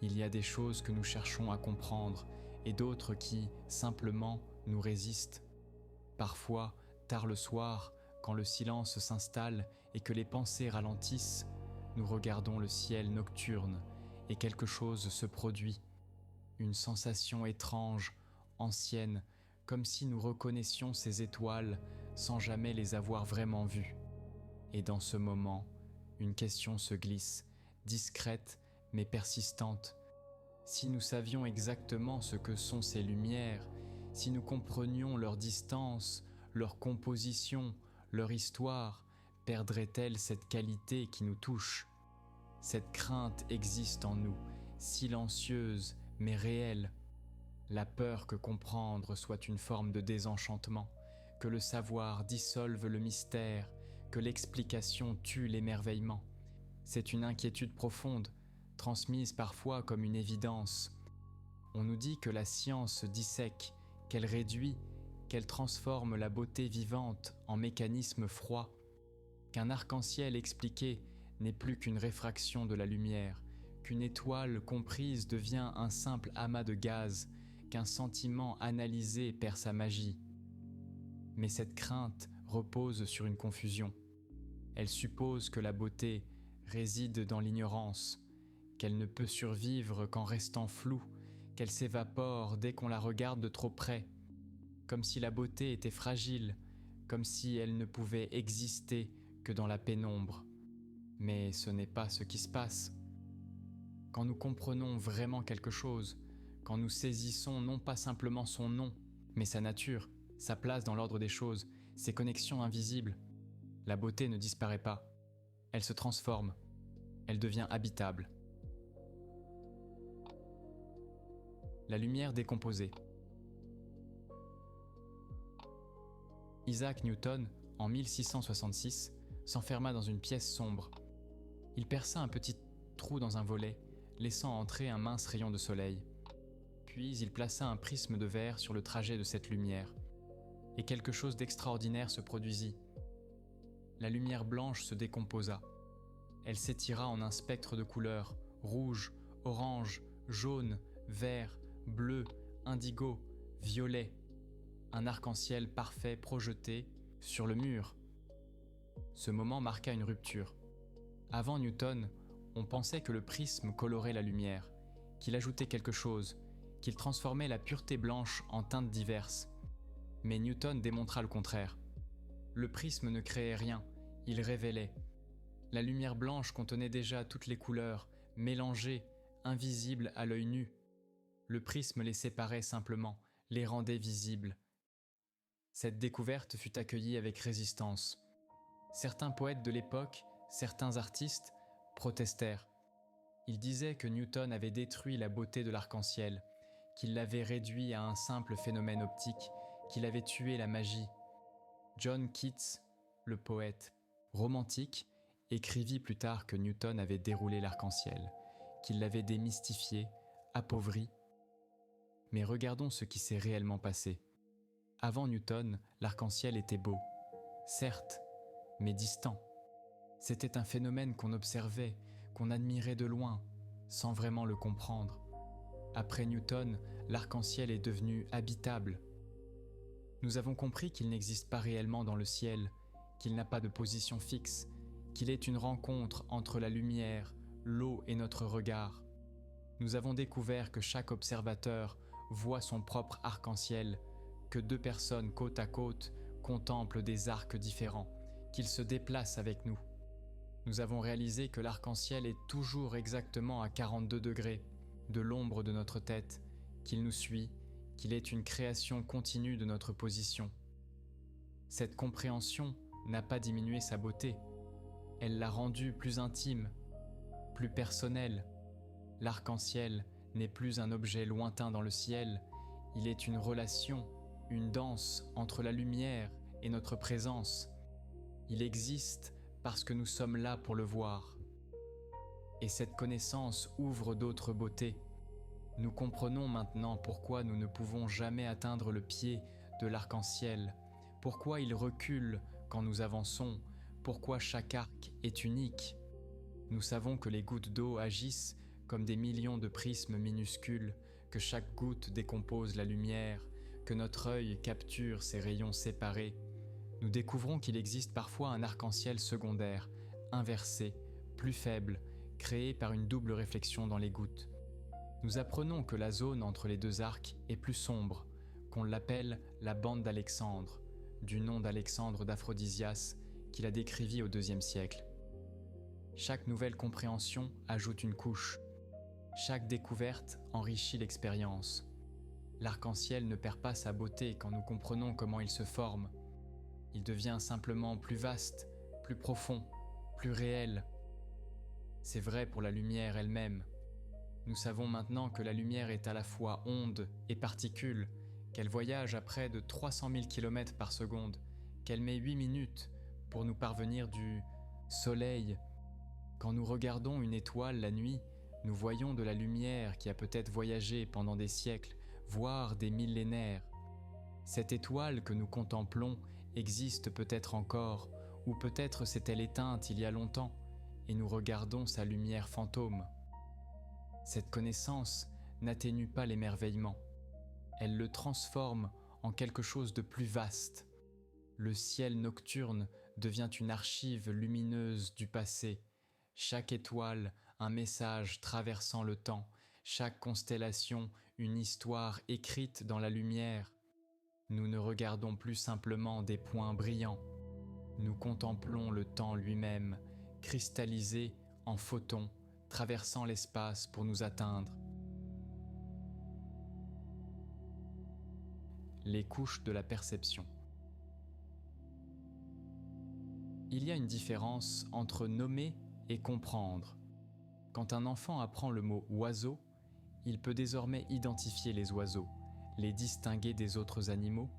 Il y a des choses que nous cherchons à comprendre et d'autres qui, simplement, nous résistent. Parfois, tard le soir, quand le silence s'installe et que les pensées ralentissent, nous regardons le ciel nocturne et quelque chose se produit. Une sensation étrange, ancienne, comme si nous reconnaissions ces étoiles sans jamais les avoir vraiment vues. Et dans ce moment, une question se glisse, discrète mais persistante. Si nous savions exactement ce que sont ces lumières, si nous comprenions leur distance, leur composition, leur histoire, perdrait-elle cette qualité qui nous touche? Cette crainte existe en nous, silencieuse mais réelle. La peur que comprendre soit une forme de désenchantement, que le savoir dissolve le mystère, que l'explication tue l'émerveillement. C'est une inquiétude profonde, transmise parfois comme une évidence. On nous dit que la science dissèque, qu'elle réduit, qu'elle transforme la beauté vivante en mécanisme froid, qu'un arc-en-ciel expliqué n'est plus qu'une réfraction de la lumière, qu'une étoile comprise devient un simple amas de gaz, qu'un sentiment analysé perd sa magie. Mais cette crainte repose sur une confusion. Elle suppose que la beauté réside dans l'ignorance, qu'elle ne peut survivre qu'en restant floue, qu'elle s'évapore dès qu'on la regarde de trop près, comme si la beauté était fragile, comme si elle ne pouvait exister que dans la pénombre. Mais ce n'est pas ce qui se passe. Quand nous comprenons vraiment quelque chose, quand nous saisissons non pas simplement son nom, mais sa nature, sa place dans l'ordre des choses, ses connexions invisibles, la beauté ne disparaît pas. Elle se transforme. Elle devient habitable. La lumière décomposée. Isaac Newton, en 1666, s'enferma dans une pièce sombre. Il perça un petit trou dans un volet, laissant entrer un mince rayon de soleil. Puis il plaça un prisme de verre sur le trajet de cette lumière. Et quelque chose d'extraordinaire se produisit. La lumière blanche se décomposa. Elle s'étira en un spectre de couleurs, rouge, orange, jaune, vert, bleu, indigo, violet. Un arc-en-ciel parfait projeté sur le mur. Ce moment marqua une rupture. Avant Newton, on pensait que le prisme colorait la lumière, qu'il ajoutait quelque chose, qu'il transformait la pureté blanche en teintes diverses. Mais Newton démontra le contraire. Le prisme ne créait rien, il révélait. La lumière blanche contenait déjà toutes les couleurs, mélangées, invisibles à l'œil nu. Le prisme les séparait simplement, les rendait visibles. Cette découverte fut accueillie avec résistance. Certains poètes de l'époque, certains artistes, protestèrent. Ils disaient que Newton avait détruit la beauté de l'arc-en-ciel, qu'il l'avait réduit à un simple phénomène optique, qu'il avait tué la magie. John Keats, le poète romantique, écrivit plus tard que Newton avait déroulé l'arc-en-ciel, qu'il l'avait démystifié, appauvri. Mais regardons ce qui s'est réellement passé. Avant Newton, l'arc-en-ciel était beau, certes, mais distant. C'était un phénomène qu'on observait, qu'on admirait de loin, sans vraiment le comprendre. Après Newton, l'arc-en-ciel est devenu habitable. Nous avons compris qu'il n'existe pas réellement dans le ciel, qu'il n'a pas de position fixe, qu'il est une rencontre entre la lumière, l'eau et notre regard. Nous avons découvert que chaque observateur voit son propre arc-en-ciel, que deux personnes côte à côte contemplent des arcs différents, qu'ils se déplacent avec nous. Nous avons réalisé que l'arc-en-ciel est toujours exactement à 42 degrés de l'ombre de notre tête, qu'il nous suit, qu'il est une création continue de notre position. Cette compréhension n'a pas diminué sa beauté, elle l'a rendue plus intime, plus personnelle. L'arc-en-ciel n'est plus un objet lointain dans le ciel, il est une relation, une danse entre la lumière et notre présence. Il existe parce que nous sommes là pour le voir. Et cette connaissance ouvre d'autres beautés. Nous comprenons maintenant pourquoi nous ne pouvons jamais atteindre le pied de l'arc-en-ciel, pourquoi il recule quand nous avançons, pourquoi chaque arc est unique. Nous savons que les gouttes d'eau agissent comme des millions de prismes minuscules, que chaque goutte décompose la lumière, que notre œil capture ces rayons séparés, nous découvrons qu'il existe parfois un arc-en-ciel secondaire, inversé, plus faible, créé par une double réflexion dans les gouttes. Nous apprenons que la zone entre les deux arcs est plus sombre, qu'on l'appelle la bande d'Alexandre, du nom d'Alexandre d'Aphrodisias qu'il a décrivi au IIe siècle. Chaque nouvelle compréhension ajoute une couche. Chaque découverte enrichit l'expérience. L'arc-en-ciel ne perd pas sa beauté quand nous comprenons comment il se forme. Il devient simplement plus vaste, plus profond, plus réel. C'est vrai pour la lumière elle-même. Nous savons maintenant que la lumière est à la fois onde et particule, qu'elle voyage à près de 300 000 km par seconde, qu'elle met 8 minutes pour nous parvenir du soleil. Quand nous regardons une étoile la nuit, nous voyons de la lumière qui a peut-être voyagé pendant des siècles, voire des millénaires. Cette étoile que nous contemplons existe peut-être encore, ou peut-être s'est-elle éteinte il y a longtemps, et nous regardons sa lumière fantôme. Cette connaissance n'atténue pas l'émerveillement. Elle le transforme en quelque chose de plus vaste. Le ciel nocturne devient une archive lumineuse du passé. Chaque étoile, un message traversant le temps. Chaque constellation, une histoire écrite dans la lumière. Nous ne regardons plus simplement des points brillants. Nous contemplons le temps lui-même, cristallisé en photons, traversant l'espace pour nous atteindre. Les couches de la perception. Il y a une différence entre nommer et comprendre. Quand un enfant apprend le mot « oiseau », il peut désormais identifier les oiseaux, les distinguer des autres animaux,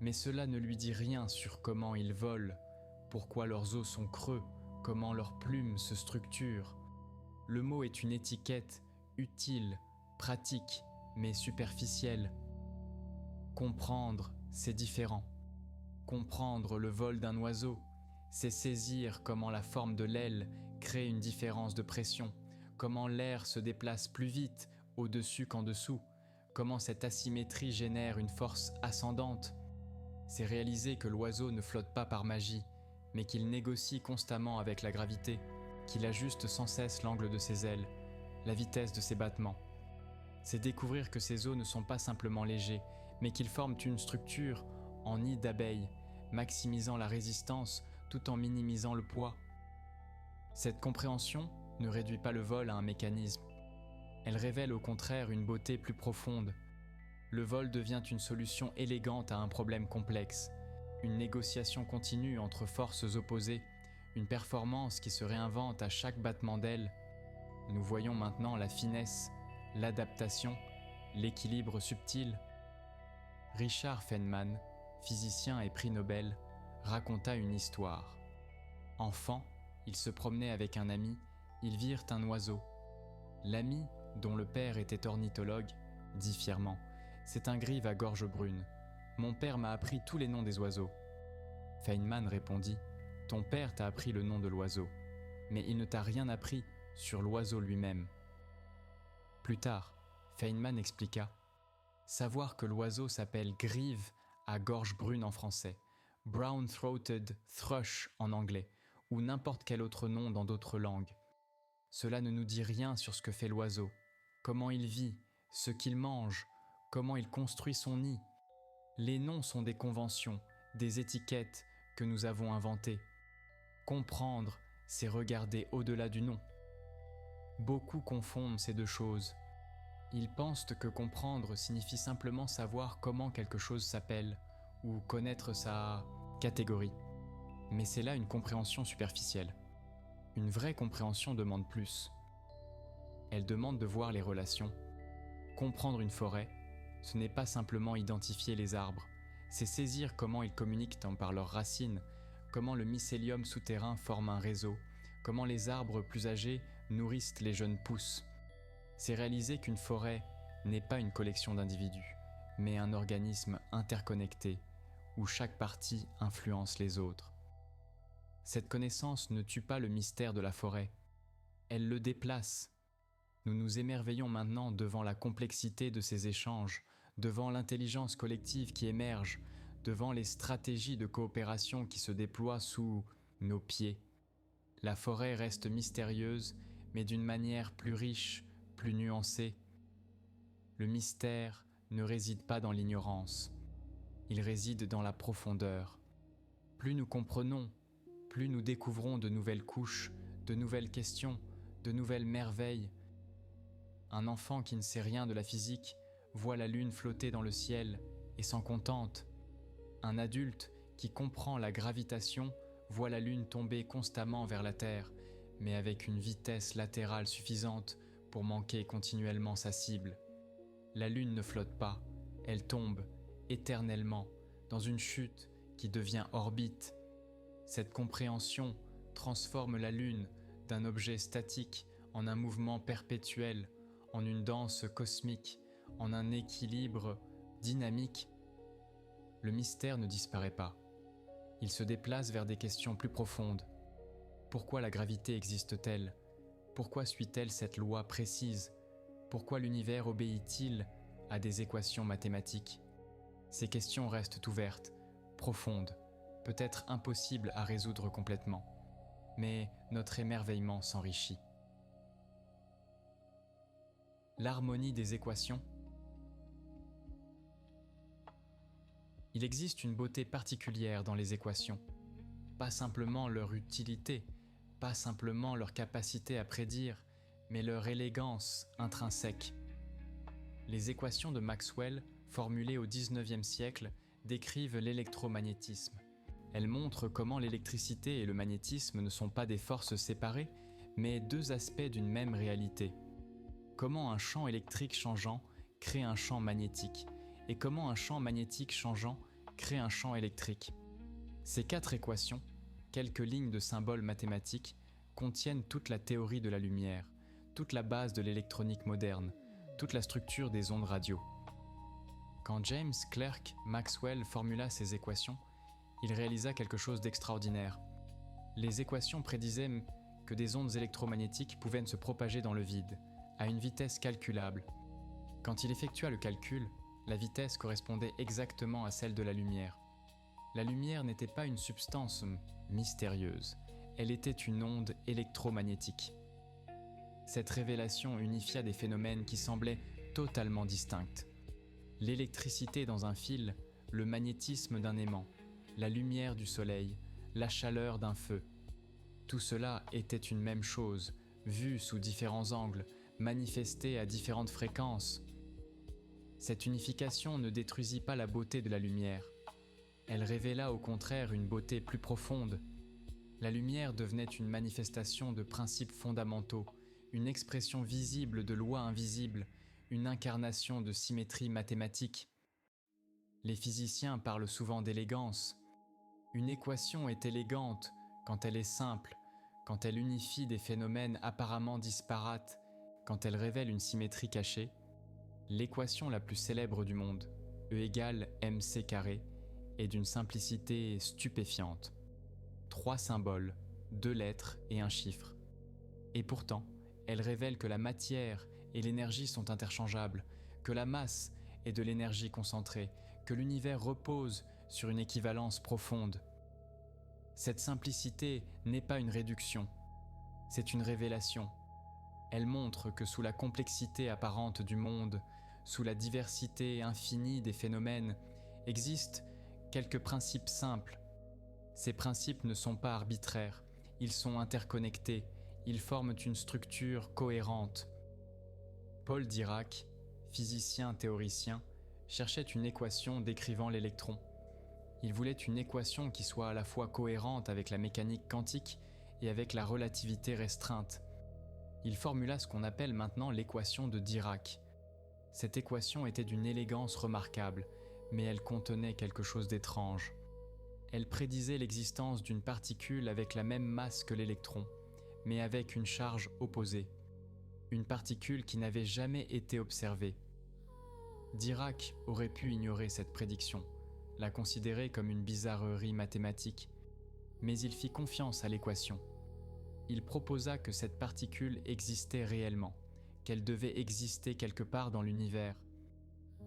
mais cela ne lui dit rien sur comment ils volent, pourquoi leurs os sont creux, comment leurs plumes se structurent. Le mot est une étiquette utile, pratique, mais superficielle. Comprendre, c'est différent. Comprendre le vol d'un oiseau, c'est saisir comment la forme de l'aile crée une différence de pression, comment l'air se déplace plus vite au-dessus qu'en dessous, comment cette asymétrie génère une force ascendante. C'est réaliser que l'oiseau ne flotte pas par magie, mais qu'il négocie constamment avec la gravité, qu'il ajuste sans cesse l'angle de ses ailes, la vitesse de ses battements. C'est découvrir que ses os ne sont pas simplement légers, mais qu'ils forment une structure en nid d'abeille, maximisant la résistance tout en minimisant le poids. Cette compréhension ne réduit pas le vol à un mécanisme. Elle révèle au contraire une beauté plus profonde. Le vol devient une solution élégante à un problème complexe, une négociation continue entre forces opposées, une performance qui se réinvente à chaque battement d'aile. Nous voyons maintenant la finesse, l'adaptation, l'équilibre subtil. Richard Feynman, physicien et prix Nobel, raconta une histoire. Enfant, il se promenait avec un ami, ils virent un oiseau. L'ami, dont le père était ornithologue, dit fièrement « C'est un grive à gorge brune. Mon père m'a appris tous les noms des oiseaux. » Feynman répondit « Ton père t'a appris le nom de l'oiseau, mais il ne t'a rien appris sur l'oiseau lui-même. » Plus tard, Feynman expliqua « Savoir que l'oiseau s'appelle grive à gorge brune en français, brown-throated thrush en anglais, ou n'importe quel autre nom dans d'autres langues. Cela ne nous dit rien sur ce que fait l'oiseau, comment il vit, ce qu'il mange, comment il construit son nid. Les noms sont des conventions, des étiquettes que nous avons inventées. Comprendre, c'est regarder au-delà du nom. Beaucoup confondent ces deux choses. Ils pensent que comprendre signifie simplement savoir comment quelque chose s'appelle, ou connaître sa catégorie. Mais c'est là une compréhension superficielle. Une vraie compréhension demande plus. Elle demande de voir les relations. Comprendre une forêt, ce n'est pas simplement identifier les arbres, c'est saisir comment ils communiquent par leurs racines, comment le mycélium souterrain forme un réseau, comment les arbres plus âgés nourrissent les jeunes pousses. C'est réaliser qu'une forêt n'est pas une collection d'individus, mais un organisme interconnecté, où chaque partie influence les autres. Cette connaissance ne tue pas le mystère de la forêt, elle le déplace. Nous nous émerveillons maintenant devant la complexité de ces échanges, devant l'intelligence collective qui émerge, devant les stratégies de coopération qui se déploient sous nos pieds. La forêt reste mystérieuse, mais d'une manière plus riche, plus nuancée. Le mystère ne réside pas dans l'ignorance, il réside dans la profondeur. Plus nous comprenons, plus nous découvrons de nouvelles couches, de nouvelles questions, de nouvelles merveilles. Un enfant qui ne sait rien de la physique voit la lune flotter dans le ciel et s'en contente. Un adulte qui comprend la gravitation voit la lune tomber constamment vers la Terre, mais avec une vitesse latérale suffisante pour manquer continuellement sa cible. La lune ne flotte pas, elle tombe éternellement dans une chute qui devient orbite. Cette compréhension transforme la lune d'un objet statique en un mouvement perpétuel, en une danse cosmique, en un équilibre dynamique. Le mystère ne disparaît pas. Il se déplace vers des questions plus profondes. Pourquoi la gravité existe-t-elle? Pourquoi suit-elle cette loi précise? Pourquoi l'univers obéit-il à des équations mathématiques? Ces questions restent ouvertes, profondes, peut-être impossibles à résoudre complètement. Mais notre émerveillement s'enrichit. L'harmonie des équations. Il existe une beauté particulière dans les équations. Pas simplement leur utilité, pas simplement leur capacité à prédire, mais leur élégance intrinsèque. Les équations de Maxwell, formulées au XIXe siècle, décrivent l'électromagnétisme. Elles montrent comment l'électricité et le magnétisme ne sont pas des forces séparées, mais deux aspects d'une même réalité. Comment un champ électrique changeant crée un champ magnétique, et comment un champ magnétique changeant crée un champ électrique. Ces quatre équations, quelques lignes de symboles mathématiques, contiennent toute la théorie de la lumière, toute la base de l'électronique moderne, toute la structure des ondes radio. Quand James Clerk Maxwell formula ces équations, il réalisa quelque chose d'extraordinaire. Les équations prédisaient que des ondes électromagnétiques pouvaient se propager dans le vide, à une vitesse calculable. Quand il effectua le calcul, la vitesse correspondait exactement à celle de la lumière. La lumière n'était pas une substance mystérieuse, elle était une onde électromagnétique. Cette révélation unifia des phénomènes qui semblaient totalement distincts. L'électricité dans un fil, le magnétisme d'un aimant, la lumière du soleil, la chaleur d'un feu. Tout cela était une même chose, vue sous différents angles, manifestée à différentes fréquences. Cette unification ne détruisit pas la beauté de la lumière. Elle révéla au contraire une beauté plus profonde. La lumière devenait une manifestation de principes fondamentaux, une expression visible de lois invisibles, une incarnation de symétrie mathématique. Les physiciens parlent souvent d'élégance. Une équation est élégante quand elle est simple, quand elle unifie des phénomènes apparemment disparates, quand elle révèle une symétrie cachée. L'équation la plus célèbre du monde, E égale mc², est d'une simplicité stupéfiante. 3 symboles, 2 lettres et un chiffre. Et pourtant, elle révèle que la matière et l'énergie sont interchangeables, que la masse est de l'énergie concentrée, que l'univers repose sur une équivalence profonde. Cette simplicité n'est pas une réduction, c'est une révélation. Elle montre que sous la complexité apparente du monde, sous la diversité infinie des phénomènes, existent quelques principes simples. Ces principes ne sont pas arbitraires, ils sont interconnectés, ils forment une structure cohérente. Paul Dirac, physicien théoricien, cherchait une équation décrivant l'électron. Il voulait une équation qui soit à la fois cohérente avec la mécanique quantique et avec la relativité restreinte. Il formula ce qu'on appelle maintenant l'équation de Dirac. Cette équation était d'une élégance remarquable, mais elle contenait quelque chose d'étrange. Elle prédisait l'existence d'une particule avec la même masse que l'électron, mais avec une charge opposée. Une particule qui n'avait jamais été observée. Dirac aurait pu ignorer cette prédiction, la considérer comme une bizarrerie mathématique, mais il fit confiance à l'équation. Il proposa que cette particule existait réellement, qu'elle devait exister quelque part dans l'univers.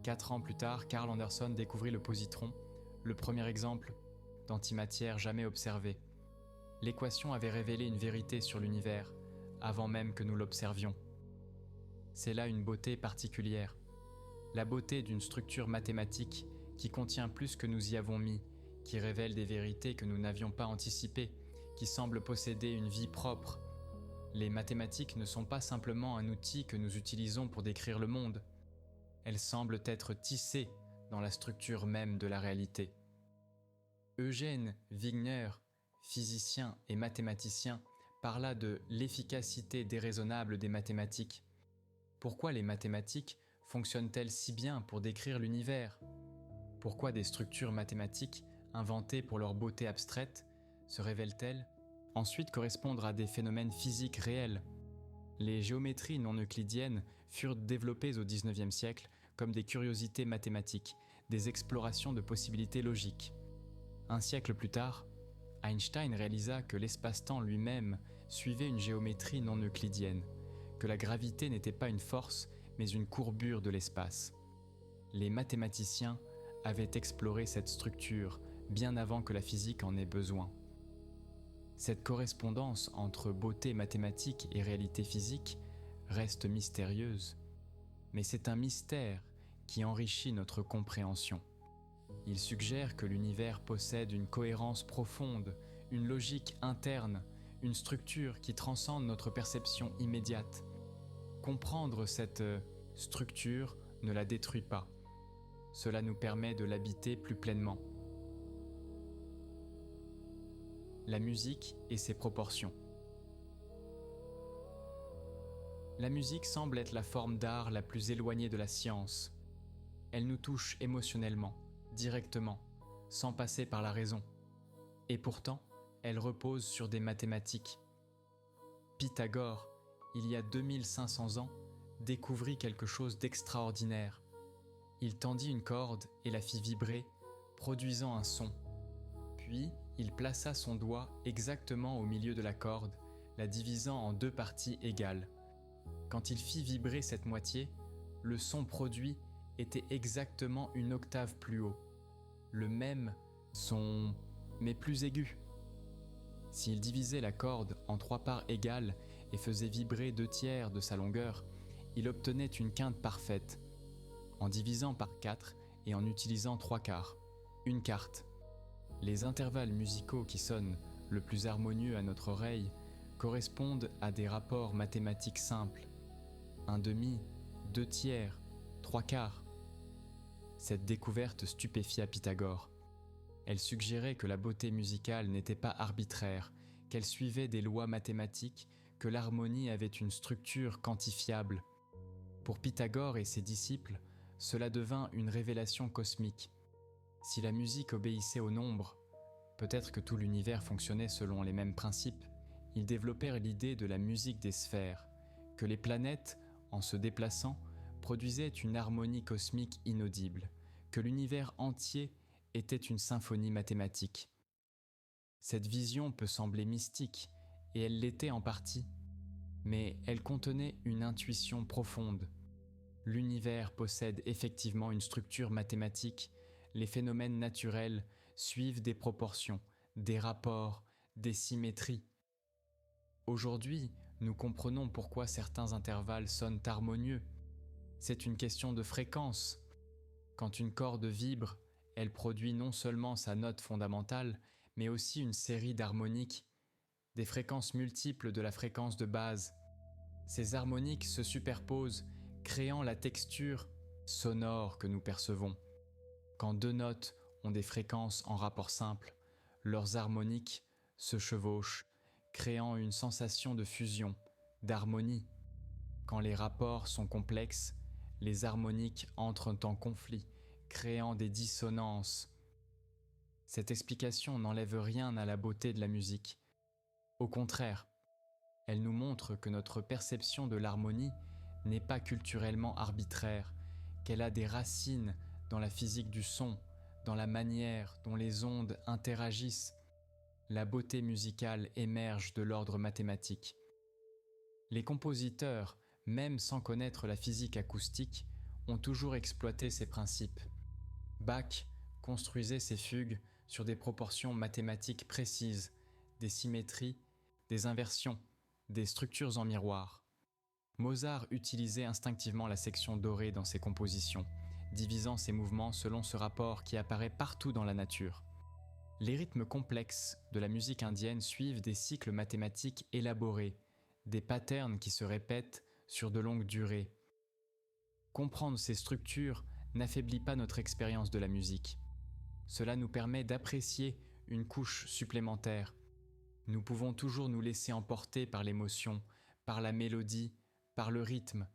4 ans plus tard, Carl Anderson découvrit le positron, le premier exemple d'antimatière jamais observé. L'équation avait révélé une vérité sur l'univers, avant même que nous l'observions. C'est là une beauté particulière, la beauté d'une structure mathématique qui contient plus que nous y avons mis, qui révèle des vérités que nous n'avions pas anticipées, qui semble posséder une vie propre. Les mathématiques ne sont pas simplement un outil que nous utilisons pour décrire le monde. Elles semblent être tissées dans la structure même de la réalité. Eugène Wigner, physicien et mathématicien, parla de l'efficacité déraisonnable des mathématiques. Pourquoi les mathématiques fonctionnent-elles si bien pour décrire l'univers ? Pourquoi des structures mathématiques, inventées pour leur beauté abstraite, se révèlent-elles ensuite correspondre à des phénomènes physiques réels ? Les géométries non euclidiennes furent développées au XIXe siècle comme des curiosités mathématiques, des explorations de possibilités logiques. Un siècle plus tard, Einstein réalisa que l'espace-temps lui-même suivait une géométrie non euclidienne, que la gravité n'était pas une force, mais une courbure de l'espace. Les mathématiciens avaient exploré cette structure bien avant que la physique en ait besoin. Cette correspondance entre beauté mathématique et réalité physique reste mystérieuse, mais c'est un mystère qui enrichit notre compréhension. Il suggère que l'univers possède une cohérence profonde, une logique interne, une structure qui transcende notre perception immédiate. Comprendre cette structure ne la détruit pas. Cela nous permet de l'habiter plus pleinement. La musique et ses proportions. La musique semble être la forme d'art la plus éloignée de la science. Elle nous touche émotionnellement, directement, sans passer par la raison. Et pourtant, elle repose sur des mathématiques. Pythagore, il y a 2500 ans, découvrit quelque chose d'extraordinaire. Il tendit une corde et la fit vibrer, produisant un son. Puis, il plaça son doigt exactement au milieu de la corde, la divisant en 2 parties égales. Quand il fit vibrer cette moitié, le son produit était exactement une octave plus haut. Le même son, mais plus aigu. S'il divisait la corde en 3 parts égales et faisait vibrer 2/3 de sa longueur, il obtenait une quinte parfaite. En divisant par 4 et en utilisant 3/4, une quarte. Les intervalles musicaux qui sonnent le plus harmonieux à notre oreille correspondent à des rapports mathématiques simples. 1/2, 2/3, 3/4. Cette découverte stupéfia Pythagore. Elle suggérait que la beauté musicale n'était pas arbitraire, qu'elle suivait des lois mathématiques, que l'harmonie avait une structure quantifiable. Pour Pythagore et ses disciples, cela devint une révélation cosmique. Si la musique obéissait au nombre, peut-être que tout l'univers fonctionnait selon les mêmes principes. Ils développèrent l'idée de la musique des sphères, que les planètes, en se déplaçant, produisaient une harmonie cosmique inaudible, que l'univers entier était une symphonie mathématique. Cette vision peut sembler mystique, et elle l'était en partie, mais elle contenait une intuition profonde. L'univers possède effectivement une structure mathématique, les phénomènes naturels suivent des proportions, des rapports, des symétries. Aujourd'hui, nous comprenons pourquoi certains intervalles sonnent harmonieux. C'est une question de fréquence. Quand une corde vibre, elle produit non seulement sa note fondamentale, mais aussi une série d'harmoniques, des fréquences multiples de la fréquence de base. Ces harmoniques se superposent, créant la texture sonore que nous percevons. Quand 2 notes ont des fréquences en rapport simple, leurs harmoniques se chevauchent, créant une sensation de fusion, d'harmonie. Quand les rapports sont complexes, les harmoniques entrent en conflit, créant des dissonances. Cette explication n'enlève rien à la beauté de la musique. Au contraire, elle nous montre que notre perception de l'harmonie n'est pas culturellement arbitraire, qu'elle a des racines dans la physique du son, dans la manière dont les ondes interagissent. La beauté musicale émerge de l'ordre mathématique. Les compositeurs même sans connaître la physique acoustique, ont toujours exploité ces principes. Bach construisait ses fugues sur des proportions mathématiques précises, des symétries, des inversions, des structures en miroir. Mozart utilisait instinctivement la section dorée dans ses compositions, divisant ses mouvements selon ce rapport qui apparaît partout dans la nature. Les rythmes complexes de la musique indienne suivent des cycles mathématiques élaborés, des patterns qui se répètent sur de longues durées. Comprendre ces structures n'affaiblit pas notre expérience de la musique. Cela nous permet d'apprécier une couche supplémentaire. Nous pouvons toujours nous laisser emporter par l'émotion, par la mélodie, par le rythme.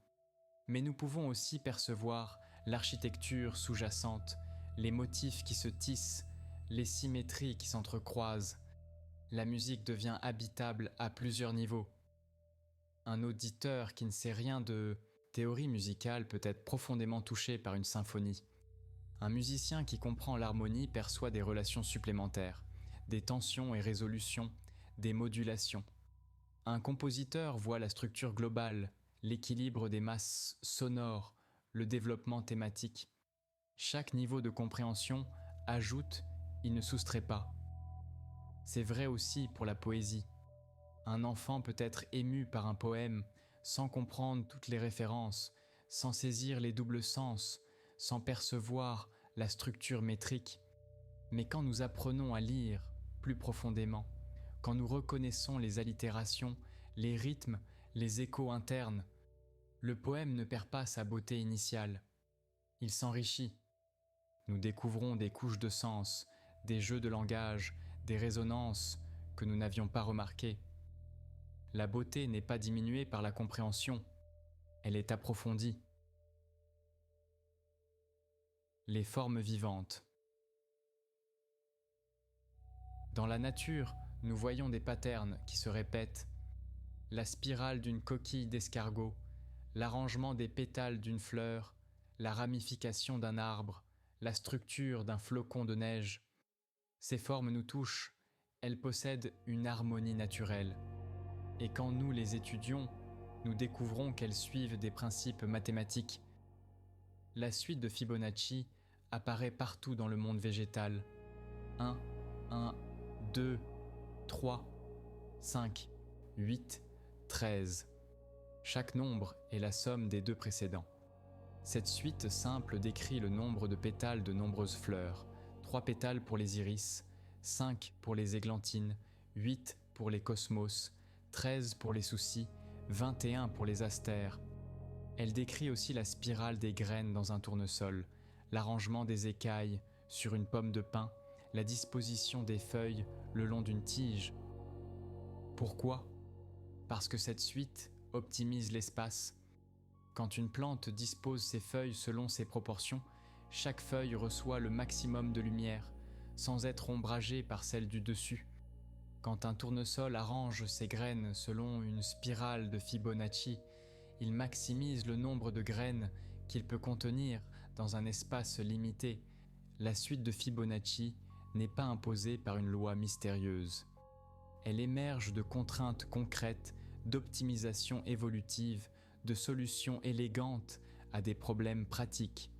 Mais nous pouvons aussi percevoir l'architecture sous-jacente, les motifs qui se tissent, les symétries qui s'entrecroisent. La musique devient habitable à plusieurs niveaux. Un auditeur qui ne sait rien de théorie musicale peut être profondément touché par une symphonie. Un musicien qui comprend l'harmonie perçoit des relations supplémentaires, des tensions et résolutions, des modulations. Un compositeur voit la structure globale, l'équilibre des masses sonores, le développement thématique. Chaque niveau de compréhension ajoute, il ne soustrait pas. C'est vrai aussi pour la poésie. Un enfant peut être ému par un poème sans comprendre toutes les références, sans saisir les doubles sens, sans percevoir la structure métrique. Mais quand nous apprenons à lire plus profondément, quand nous reconnaissons les allitérations, les rythmes, les échos internes, le poème ne perd pas sa beauté initiale. Il s'enrichit. Nous découvrons des couches de sens, des jeux de langage, des résonances que nous n'avions pas remarquées. La beauté n'est pas diminuée par la compréhension, elle est approfondie. Les formes vivantes. Dans la nature, nous voyons des patterns qui se répètent. La spirale d'une coquille d'escargot, l'arrangement des pétales d'une fleur, la ramification d'un arbre, la structure d'un flocon de neige. Ces formes nous touchent, elles possèdent une harmonie naturelle. Et quand nous les étudions, nous découvrons qu'elles suivent des principes mathématiques. La suite de Fibonacci apparaît partout dans le monde végétal. 1, 1, 2, 3, 5, 8, 13. Chaque nombre est la somme des deux précédents. Cette suite simple décrit le nombre de pétales de nombreuses fleurs. 3 pétales pour les iris, 5 pour les églantines, 8 pour les cosmos, 13 pour les soucis, 21 pour les astères. Elle décrit aussi la spirale des graines dans un tournesol, l'arrangement des écailles sur une pomme de pin, la disposition des feuilles le long d'une tige. Pourquoi ? Parce que cette suite optimise l'espace. Quand une plante dispose ses feuilles selon ses proportions, chaque feuille reçoit le maximum de lumière, sans être ombragée par celle du dessus. Quand un tournesol arrange ses graines selon une spirale de Fibonacci, il maximise le nombre de graines qu'il peut contenir dans un espace limité. La suite de Fibonacci n'est pas imposée par une loi mystérieuse. Elle émerge de contraintes concrètes, d'optimisation évolutive, de solutions élégantes à des problèmes pratiques.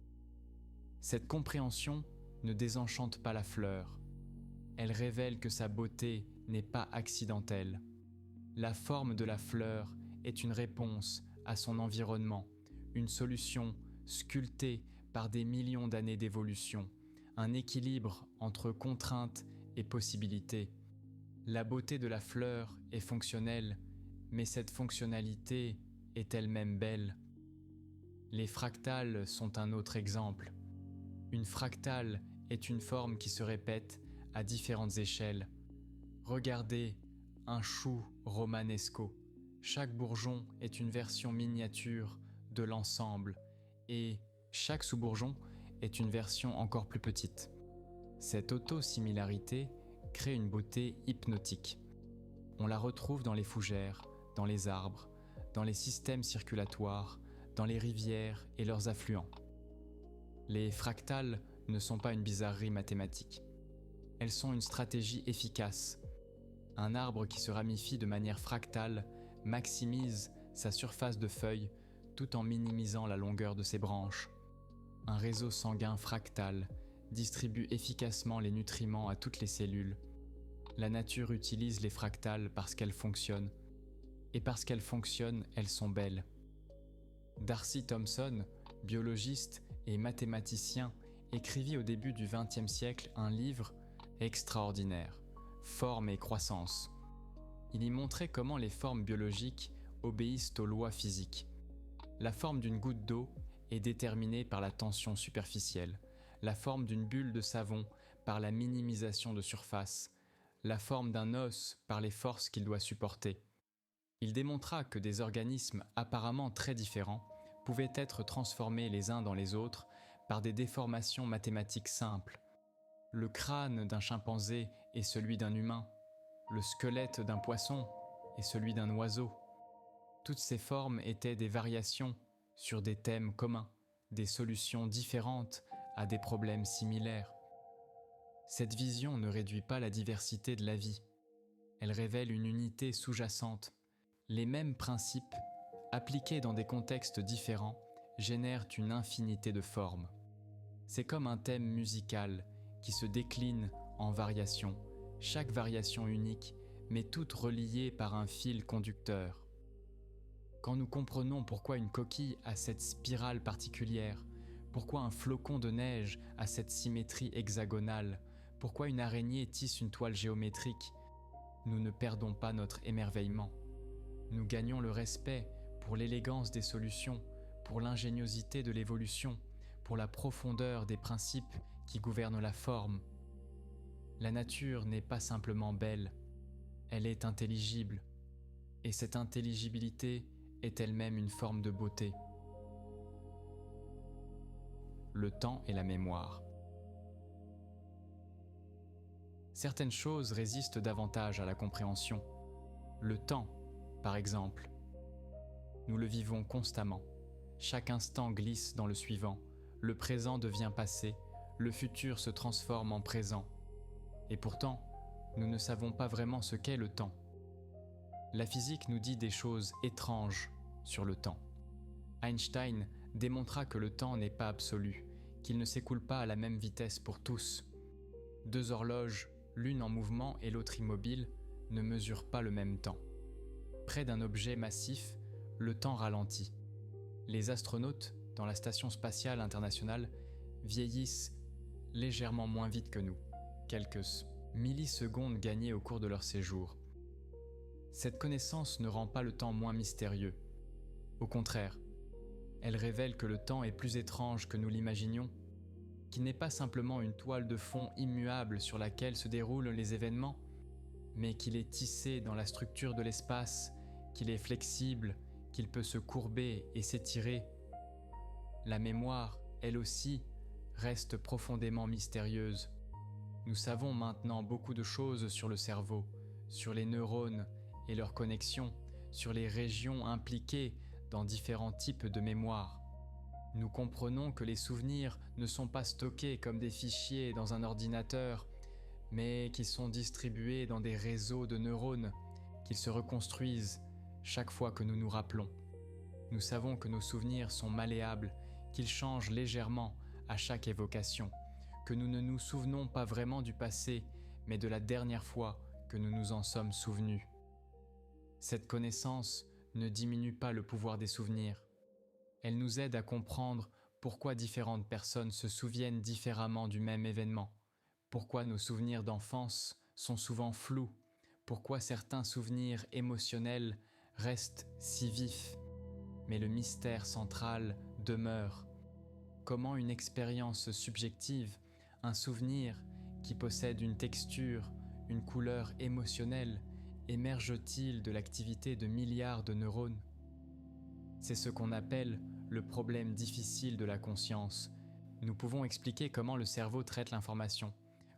Cette compréhension ne désenchante pas la fleur. Elle révèle que sa beauté n'est pas accidentelle. La forme de la fleur est une réponse à son environnement, une solution sculptée par des millions d'années d'évolution, un équilibre entre contraintes et possibilités. La beauté de la fleur est fonctionnelle, mais cette fonctionnalité est elle-même belle. Les fractales sont un autre exemple. Une fractale est une forme qui se répète à différentes échelles. Regardez un chou romanesco. Chaque bourgeon est une version miniature de l'ensemble et chaque sous-bourgeon est une version encore plus petite. Cette auto-similarité crée une beauté hypnotique. On la retrouve dans les fougères, dans les arbres, dans les systèmes circulatoires, dans les rivières et leurs affluents. Les fractales ne sont pas une bizarrerie mathématique. Elles sont une stratégie efficace. Un arbre qui se ramifie de manière fractale maximise sa surface de feuilles, tout en minimisant la longueur de ses branches. Un réseau sanguin fractal distribue efficacement les nutriments à toutes les cellules. La nature utilise les fractales parce qu'elles fonctionnent. Et parce qu'elles fonctionnent, elles sont belles. Darcy Thompson, biologiste et mathématicien, écrivit au début du XXe siècle un livre extraordinaire, Forme et croissance. Il y montrait comment les formes biologiques obéissent aux lois physiques. La forme d'une goutte d'eau est déterminée par la tension superficielle, la forme d'une bulle de savon par la minimisation de surface, la forme d'un os par les forces qu'il doit supporter. Il démontra que des organismes apparemment très différents pouvaient être transformés les uns dans les autres par des déformations mathématiques simples. Le crâne d'un chimpanzé est celui d'un humain, le squelette d'un poisson est celui d'un oiseau. Toutes ces formes étaient des variations sur des thèmes communs, des solutions différentes à des problèmes similaires. Cette vision ne réduit pas la diversité de la vie, elle révèle une unité sous-jacente. Les mêmes principes, appliqués dans des contextes différents, génèrent une infinité de formes. C'est comme un thème musical qui se décline en variations, chaque variation unique, mais toutes reliées par un fil conducteur. Quand nous comprenons pourquoi une coquille a cette spirale particulière, pourquoi un flocon de neige a cette symétrie hexagonale, pourquoi une araignée tisse une toile géométrique, nous ne perdons pas notre émerveillement. Nous gagnons le respect pour l'élégance des solutions, pour l'ingéniosité de l'évolution, pour la profondeur des principes qui gouvernent la forme. La nature n'est pas simplement belle, elle est intelligible, et cette intelligibilité est elle-même une forme de beauté. Le temps et la mémoire. Certaines choses résistent davantage à la compréhension. Le temps, par exemple. Nous le vivons constamment. Chaque instant glisse dans le suivant. Le présent devient passé. Le futur se transforme en présent. Et pourtant, nous ne savons pas vraiment ce qu'est le temps. La physique nous dit des choses étranges sur le temps. Einstein démontra que le temps n'est pas absolu, qu'il ne s'écoule pas à la même vitesse pour tous. Deux horloges, l'une en mouvement et l'autre immobile, ne mesurent pas le même temps. Près d'un objet massif, le temps ralentit. Les astronautes, dans la Station spatiale internationale, vieillissent légèrement moins vite que nous, quelques millisecondes gagnées au cours de leur séjour. Cette connaissance ne rend pas le temps moins mystérieux. Au contraire, elle révèle que le temps est plus étrange que nous l'imaginions, qu'il n'est pas simplement une toile de fond immuable sur laquelle se déroulent les événements, mais qu'il est tissé dans la structure de l'espace, qu'il est flexible, qu'il peut se courber et s'étirer. La mémoire, elle aussi, reste profondément mystérieuse. Nous savons maintenant beaucoup de choses sur le cerveau, sur les neurones et leurs connexions, sur les régions impliquées dans différents types de mémoire. Nous comprenons que les souvenirs ne sont pas stockés comme des fichiers dans un ordinateur, mais qu'ils sont distribués dans des réseaux de neurones, qu'ils se reconstruisent chaque fois que nous nous rappelons. Nous savons que nos souvenirs sont malléables, qu'ils changent légèrement à chaque évocation, que nous ne nous souvenons pas vraiment du passé, mais de la dernière fois que nous nous en sommes souvenus. Cette connaissance ne diminue pas le pouvoir des souvenirs. Elle nous aide à comprendre pourquoi différentes personnes se souviennent différemment du même événement, pourquoi nos souvenirs d'enfance sont souvent flous, pourquoi certains souvenirs émotionnels restent si vifs, mais le mystère central demeure. Comment une expérience subjective, un souvenir qui possède une texture, une couleur émotionnelle, émerge-t-il de l'activité de milliards de neurones? C'est ce qu'on appelle le problème difficile de la conscience. Nous pouvons expliquer comment le cerveau traite l'information,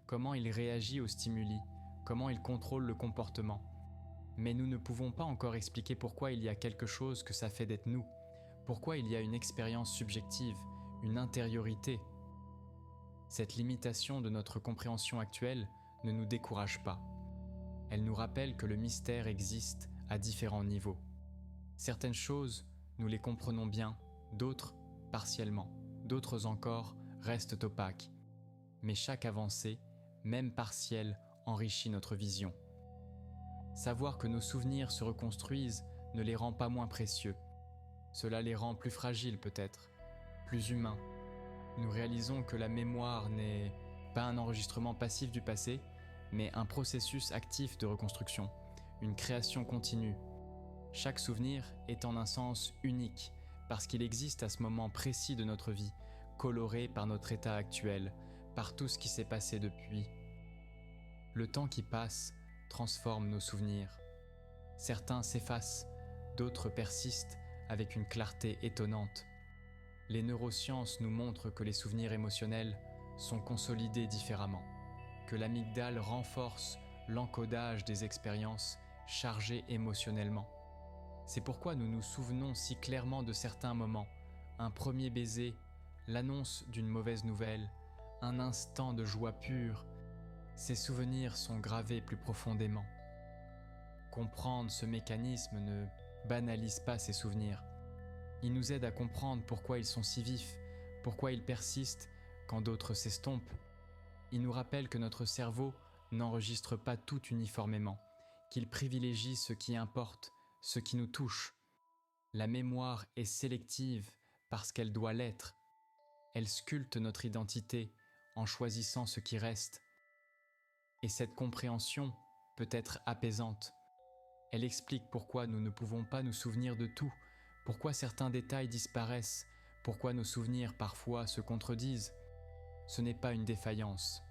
comment il réagit aux stimuli, comment il contrôle le comportement. Mais nous ne pouvons pas encore expliquer pourquoi il y a quelque chose que ça fait d'être nous, pourquoi il y a une expérience subjective, une intériorité. Cette limitation de notre compréhension actuelle ne nous décourage pas. Elle nous rappelle que le mystère existe à différents niveaux. Certaines choses, nous les comprenons bien, d'autres, partiellement, d'autres encore, restent opaques. Mais chaque avancée, même partielle, enrichit notre vision. Savoir que nos souvenirs se reconstruisent ne les rend pas moins précieux. Cela les rend plus fragiles peut-être, plus humains. Nous réalisons que la mémoire n'est pas un enregistrement passif du passé, mais un processus actif de reconstruction, une création continue. Chaque souvenir est en un sens unique, parce qu'il existe à ce moment précis de notre vie, coloré par notre état actuel, par tout ce qui s'est passé depuis. Le temps qui passe transforme nos souvenirs. Certains s'effacent, d'autres persistent avec une clarté étonnante. Les neurosciences nous montrent que les souvenirs émotionnels sont consolidés différemment, que l'amygdale renforce l'encodage des expériences chargées émotionnellement. C'est pourquoi nous nous souvenons si clairement de certains moments, un premier baiser, l'annonce d'une mauvaise nouvelle, un instant de joie pure. Ces souvenirs sont gravés plus profondément. Comprendre ce mécanisme ne banalise pas ces souvenirs. Il nous aide à comprendre pourquoi ils sont si vifs, pourquoi ils persistent quand d'autres s'estompent. Il nous rappelle que notre cerveau n'enregistre pas tout uniformément, qu'il privilégie ce qui importe, ce qui nous touche. La mémoire est sélective parce qu'elle doit l'être. Elle sculpte notre identité en choisissant ce qui reste. Et cette compréhension peut être apaisante. Elle explique pourquoi nous ne pouvons pas nous souvenir de tout, pourquoi certains détails disparaissent, pourquoi nos souvenirs parfois se contredisent. Ce n'est pas une défaillance.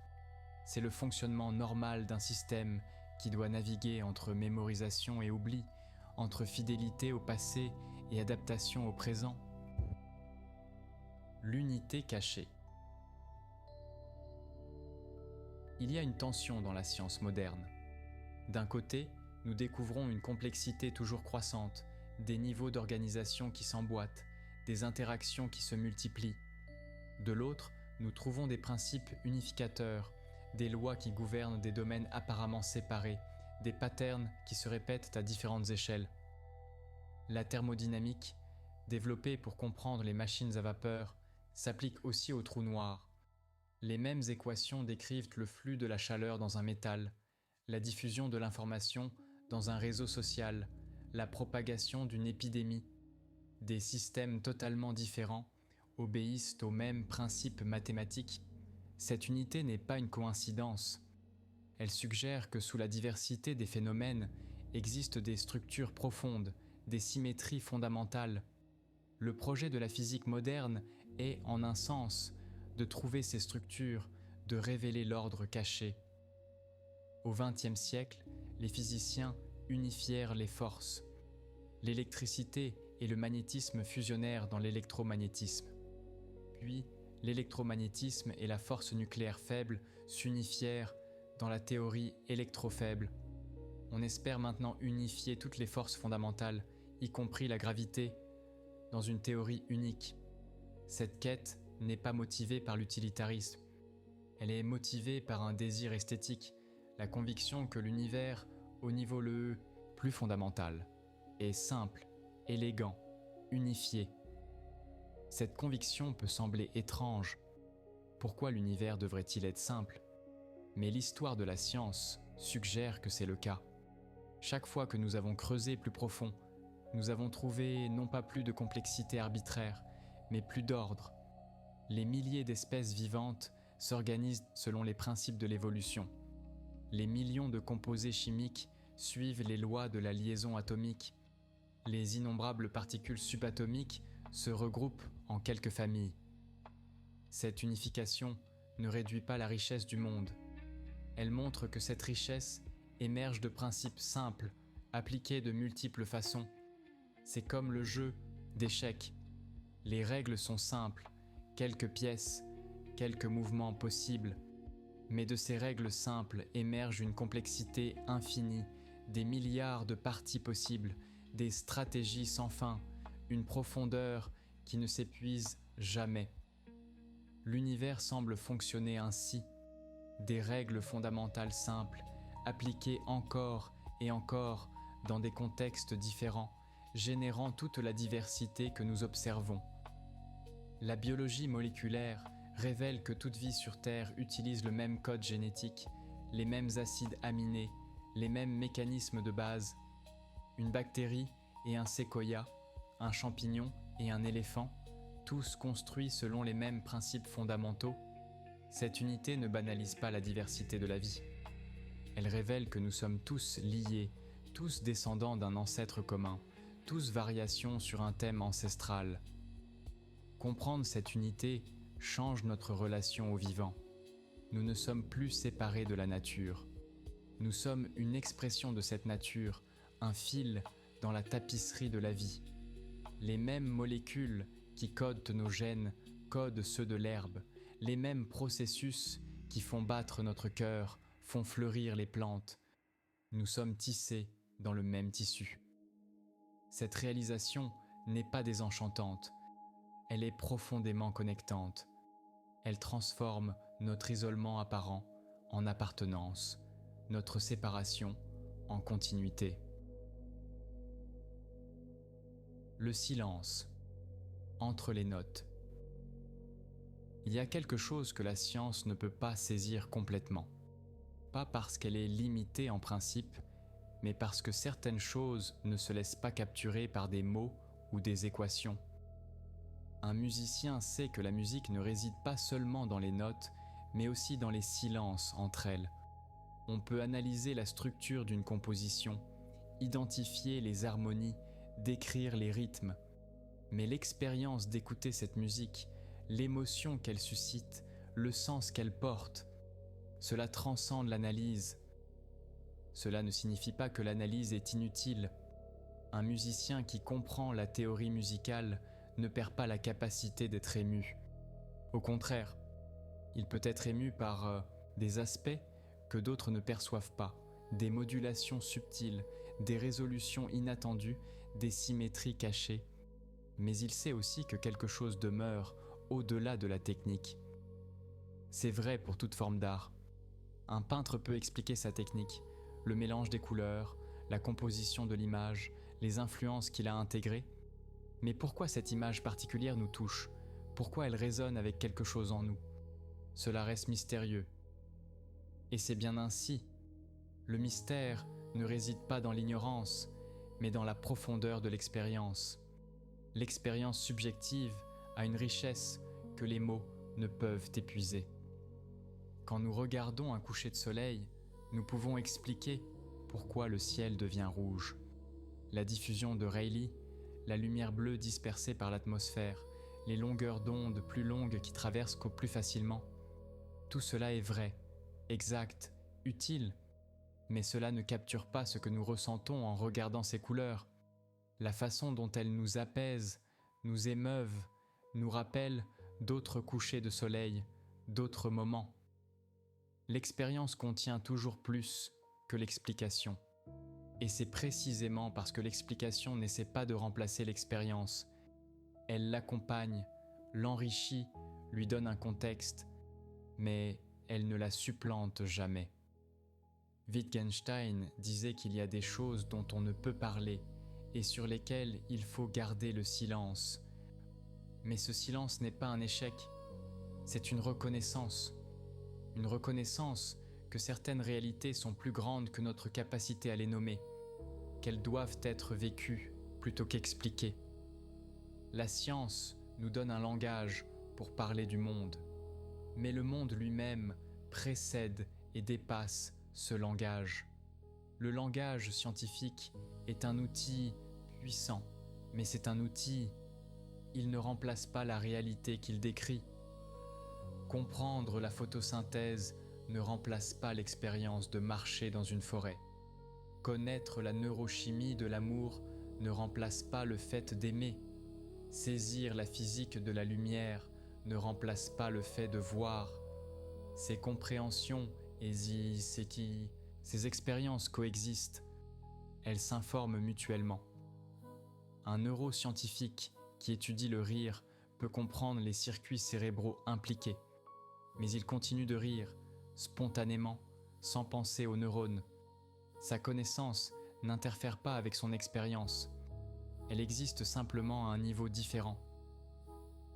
C'est le fonctionnement normal d'un système qui doit naviguer entre mémorisation et oubli, entre fidélité au passé et adaptation au présent. L'unité cachée. Il y a une tension dans la science moderne. D'un côté, nous découvrons une complexité toujours croissante, des niveaux d'organisation qui s'emboîtent, des interactions qui se multiplient. De l'autre, nous trouvons des principes unificateurs, des lois qui gouvernent des domaines apparemment séparés, des patterns qui se répètent à différentes échelles. La thermodynamique, développée pour comprendre les machines à vapeur, s'applique aussi aux trous noirs. Les mêmes équations décrivent le flux de la chaleur dans un métal, la diffusion de l'information dans un réseau social, la propagation d'une épidémie. Des systèmes totalement différents obéissent aux mêmes principes mathématiques. Cette unité n'est pas une coïncidence. Elle suggère que sous la diversité des phénomènes existent des structures profondes, des symétries fondamentales. Le projet de la physique moderne est, en un sens, de trouver ces structures, de révéler l'ordre caché. Au XXe siècle, les physiciens unifièrent les forces. L'électricité et le magnétisme fusionnèrent dans l'électromagnétisme. Puis, l'électromagnétisme et la force nucléaire faible s'unifièrent dans la théorie électrofaible. On espère maintenant unifier toutes les forces fondamentales, y compris la gravité, dans une théorie unique. Cette quête n'est pas motivée par l'utilitarisme. Elle est motivée par un désir esthétique, la conviction que l'univers, au niveau le plus fondamental, est simple, élégant, unifié. Cette conviction peut sembler étrange. Pourquoi l'univers devrait-il être simple ? Mais l'histoire de la science suggère que c'est le cas. Chaque fois que nous avons creusé plus profond, nous avons trouvé non pas plus de complexité arbitraire, mais plus d'ordre. Les milliers d'espèces vivantes s'organisent selon les principes de l'évolution. Les millions de composés chimiques suivent les lois de la liaison atomique. Les innombrables particules subatomiques se regroupent en quelques familles. Cette unification ne réduit pas la richesse du monde. Elle montre que cette richesse émerge de principes simples, appliqués de multiples façons. C'est comme le jeu d'échecs. Les règles sont simples, quelques pièces, quelques mouvements possibles. Mais de ces règles simples émerge une complexité infinie, des milliards de parties possibles, des stratégies sans fin, une profondeur qui ne s'épuise jamais. L'univers semble fonctionner ainsi, des règles fondamentales simples, appliquées encore et encore dans des contextes différents, générant toute la diversité que nous observons. La biologie moléculaire révèle que toute vie sur Terre utilise le même code génétique, les mêmes acides aminés, les mêmes mécanismes de base. Une bactérie et un séquoia, un champignon et un éléphant, tous construits selon les mêmes principes fondamentaux. Cette unité ne banalise pas la diversité de la vie. Elle révèle que nous sommes tous liés, tous descendants d'un ancêtre commun, tous variations sur un thème ancestral. Comprendre cette unité change notre relation au vivant. Nous ne sommes plus séparés de la nature. Nous sommes une expression de cette nature, un fil dans la tapisserie de la vie. Les mêmes molécules qui codent nos gènes codent ceux de l'herbe. Les mêmes processus qui font battre notre cœur font fleurir les plantes. Nous sommes tissés dans le même tissu. Cette réalisation n'est pas désenchantante. Elle est profondément connectante. Elle transforme notre isolement apparent en appartenance, notre séparation en continuité. Le silence entre les notes. Il y a quelque chose que la science ne peut pas saisir complètement. Pas parce qu'elle est limitée en principe, mais parce que certaines choses ne se laissent pas capturer par des mots ou des équations. Un musicien sait que la musique ne réside pas seulement dans les notes, mais aussi dans les silences entre elles. On peut analyser la structure d'une composition, identifier les harmonies, décrire les rythmes. Mais l'expérience d'écouter cette musique, l'émotion qu'elle suscite, le sens qu'elle porte, cela transcende l'analyse. Cela ne signifie pas que l'analyse est inutile. Un musicien qui comprend la théorie musicale ne perd pas la capacité d'être ému. Au contraire, il peut être ému par des aspects que d'autres ne perçoivent pas, des modulations subtiles, des résolutions inattendues, des symétries cachées. Mais il sait aussi que quelque chose demeure au-delà de la technique. C'est vrai pour toute forme d'art. Un peintre peut expliquer sa technique, le mélange des couleurs, la composition de l'image, les influences qu'il a intégrées. Mais pourquoi cette image particulière nous touche? Pourquoi elle résonne avec quelque chose en nous? Cela reste mystérieux. Et c'est bien ainsi. Le mystère ne réside pas dans l'ignorance, mais dans la profondeur de l'expérience. L'expérience subjective a une richesse que les mots ne peuvent épuiser. Quand nous regardons un coucher de soleil, nous pouvons expliquer pourquoi le ciel devient rouge. La diffusion de Rayleigh, la lumière bleue dispersée par l'atmosphère, les longueurs d'onde plus longues qui traversent qu'au plus facilement. Tout cela est vrai, exact, utile, mais cela ne capture pas ce que nous ressentons en regardant ces couleurs. La façon dont elles nous apaisent, nous émeuvent, nous rappellent d'autres couchers de soleil, d'autres moments. L'expérience contient toujours plus que l'explication. Et c'est précisément parce que l'explication n'essaie pas de remplacer l'expérience. Elle l'accompagne, l'enrichit, lui donne un contexte, mais elle ne la supplante jamais. Wittgenstein disait qu'il y a des choses dont on ne peut parler et sur lesquelles il faut garder le silence. Mais ce silence n'est pas un échec, c'est une reconnaissance. Une reconnaissance que certaines réalités sont plus grandes que notre capacité à les nommer, qu'elles doivent être vécues plutôt qu'expliquées. La science nous donne un langage pour parler du monde, mais le monde lui-même précède et dépasse ce langage. Le langage scientifique est un outil puissant, mais c'est un outil. Il ne remplace pas la réalité qu'il décrit. Comprendre la photosynthèse ne remplace pas l'expérience de marcher dans une forêt. Connaître la neurochimie de l'amour ne remplace pas le fait d'aimer. Saisir la physique de la lumière ne remplace pas le fait de voir. Ces compréhensions et ces expériences coexistent. Elles s'informent mutuellement. Un neuroscientifique qui étudie le rire peut comprendre les circuits cérébraux impliqués. Mais il continue de rire, spontanément, sans penser aux neurones. Sa connaissance n'interfère pas avec son expérience. Elle existe simplement à un niveau différent.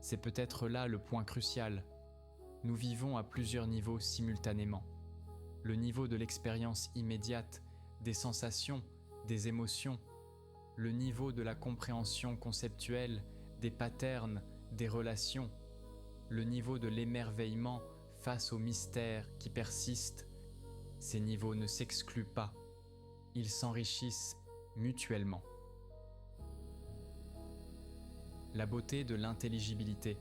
C'est peut-être là le point crucial. Nous vivons à plusieurs niveaux simultanément. Le niveau de l'expérience immédiate, des sensations, des émotions, le niveau de la compréhension conceptuelle, des patterns, des relations, le niveau de l'émerveillement face aux mystères qui persistent. Ces niveaux ne s'excluent pas, ils s'enrichissent mutuellement. La beauté de l'intelligibilité.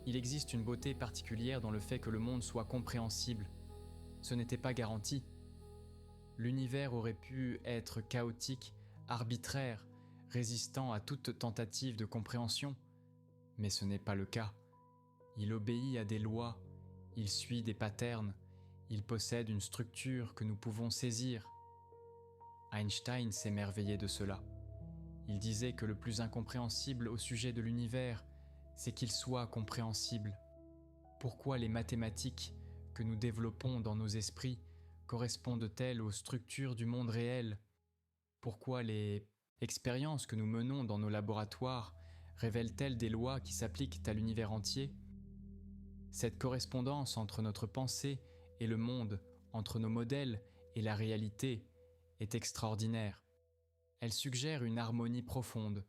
Il existe une beauté particulière dans le fait que le monde soit compréhensible. Ce n'était pas garanti. L'univers aurait pu être chaotique, arbitraire, résistant à toute tentative de compréhension. Mais ce n'est pas le cas. Il obéit à des lois, il suit des patterns, il possède une structure que nous pouvons saisir. Einstein s'émerveillait de cela. Il disait que le plus incompréhensible au sujet de l'univers, c'est qu'il soit compréhensible. Pourquoi les mathématiques que nous développons dans nos esprits correspondent-elles aux structures du monde réel? Pourquoi les expériences que nous menons dans nos laboratoires révèlent-elles des lois qui s'appliquent à l'univers entier? Cette correspondance entre notre pensée et le monde, entre nos modèles et la réalité, est extraordinaire. Elle suggère une harmonie profonde.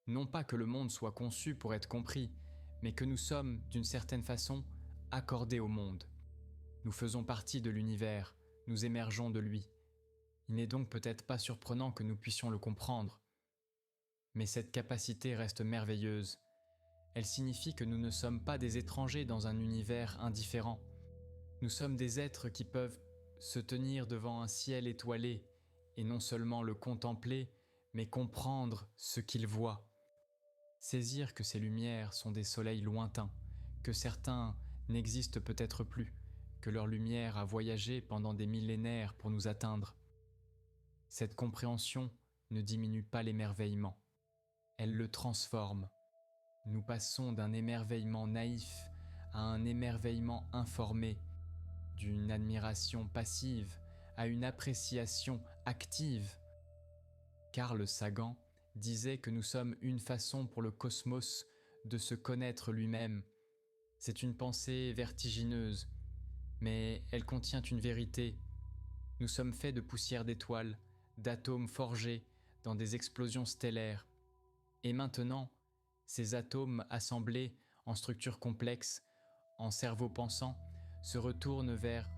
Non pas que le monde soit conçu pour être compris, mais que nous sommes, d'une certaine façon, accordés au monde. Nous faisons partie de l'univers, nous émergeons de lui. Il n'est donc peut-être pas surprenant que nous puissions le comprendre. Mais cette capacité reste merveilleuse. Elle signifie que nous ne sommes pas des étrangers dans un univers indifférent. Nous sommes des êtres qui peuvent se tenir devant un ciel étoilé et non seulement le contempler, mais comprendre ce qu'il voit. Saisir que ces lumières sont des soleils lointains, que certains n'existent peut-être plus, que leur lumière a voyagé pendant des millénaires pour nous atteindre. Cette compréhension ne diminue pas l'émerveillement, elle le transforme. Nous passons d'un émerveillement naïf à un émerveillement informé, d'une admiration passive à une appréciation active. Carl Sagan disait que nous sommes une façon pour le cosmos de se connaître lui-même. C'est une pensée vertigineuse, mais elle contient une vérité. Nous sommes faits de poussière d'étoiles, d'atomes forgés dans des explosions stellaires. Et maintenant, ces atomes assemblés en structures complexes, en cerveaux pensants, se retournent vers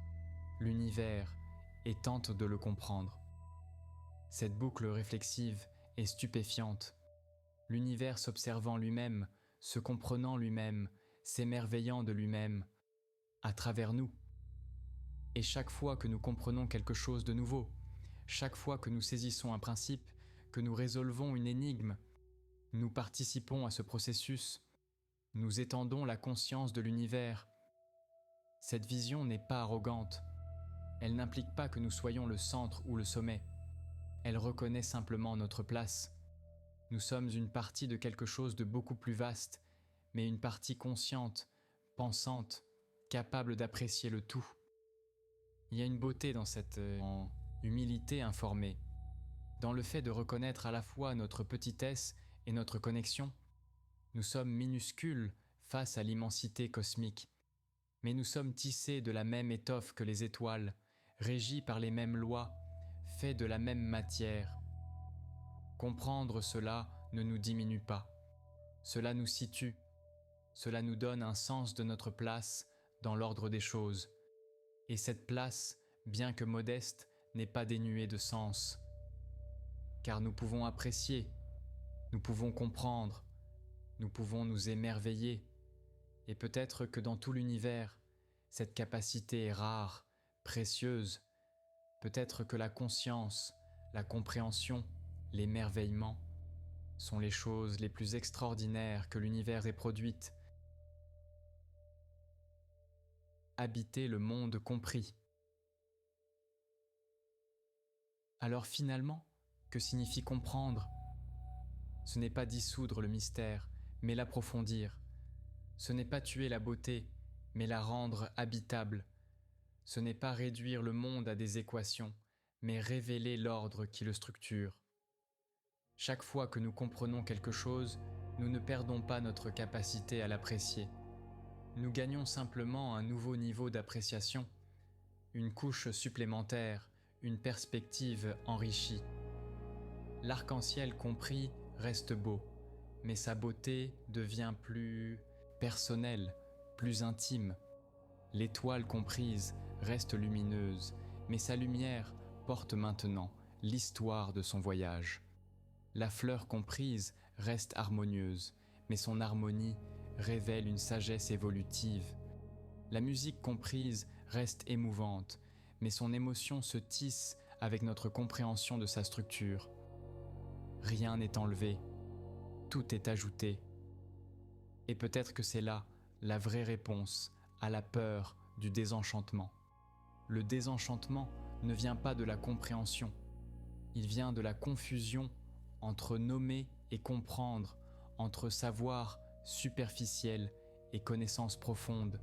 l'univers et tentent de le comprendre. Cette boucle réflexive est stupéfiante. L'univers s'observant lui-même, se comprenant lui-même, s'émerveillant de lui-même, à travers nous. Et chaque fois que nous comprenons quelque chose de nouveau, chaque fois que nous saisissons un principe, que nous résolvons une énigme, nous participons à ce processus, nous étendons la conscience de l'univers. Cette vision n'est pas arrogante, elle n'implique pas que nous soyons le centre ou le sommet, elle reconnaît simplement notre place. Nous sommes une partie de quelque chose de beaucoup plus vaste, mais une partie consciente, pensante, capable d'apprécier le tout. Il y a une beauté dans cette humilité informée, dans le fait de reconnaître à la fois notre petitesse et notre connexion. Nous sommes minuscules face à l'immensité cosmique, mais nous sommes tissés de la même étoffe que les étoiles, régis par les mêmes lois, faits de la même matière. Comprendre cela ne nous diminue pas, cela nous situe, cela nous donne un sens de notre place dans l'ordre des choses. Et cette place, bien que modeste, n'est pas dénuée de sens, car nous pouvons apprécier, nous pouvons comprendre, nous pouvons nous émerveiller, et peut-être que dans tout l'univers, cette capacité est rare, précieuse, peut-être que la conscience, la compréhension, l'émerveillement sont les choses les plus extraordinaires que l'univers ait produites. Habiter le monde compris. Alors finalement, que signifie comprendre? Ce n'est pas dissoudre le mystère, mais l'approfondir. Ce n'est pas tuer la beauté, mais la rendre habitable. Ce n'est pas réduire le monde à des équations, mais révéler l'ordre qui le structure. Chaque fois que nous comprenons quelque chose, nous ne perdons pas notre capacité à l'apprécier. Nous gagnons simplement un nouveau niveau d'appréciation, une couche supplémentaire, une perspective enrichie. L'arc-en-ciel compris reste beau, mais sa beauté devient plus personnelle, plus intime. L'étoile comprise reste lumineuse, mais sa lumière porte maintenant l'histoire de son voyage. La fleur comprise reste harmonieuse, mais son harmonie révèle une sagesse évolutive. La musique comprise reste émouvante, mais son émotion se tisse avec notre compréhension de sa structure. Rien n'est enlevé, tout est ajouté. Et peut-être que c'est là la vraie réponse à la peur du désenchantement. Le désenchantement ne vient pas de la compréhension, il vient de la confusion entre nommer et comprendre, entre savoir superficiel et connaissance profonde.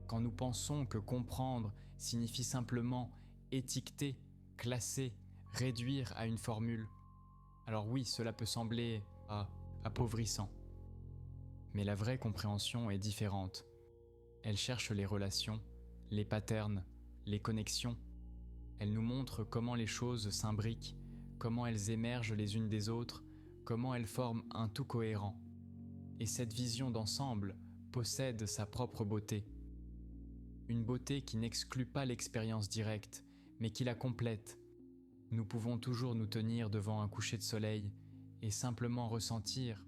Quand nous pensons que comprendre signifie simplement étiqueter, classer, réduire à une formule, alors oui, cela peut sembler appauvrissant. Mais la vraie compréhension est différente. Elle cherche les relations, les patterns, les connexions. Elle nous montre comment les choses s'imbriquent, comment elles émergent les unes des autres, comment elles forment un tout cohérent. Et cette vision d'ensemble possède sa propre beauté. Une beauté qui n'exclut pas l'expérience directe, mais qui la complète. Nous pouvons toujours nous tenir devant un coucher de soleil et simplement ressentir,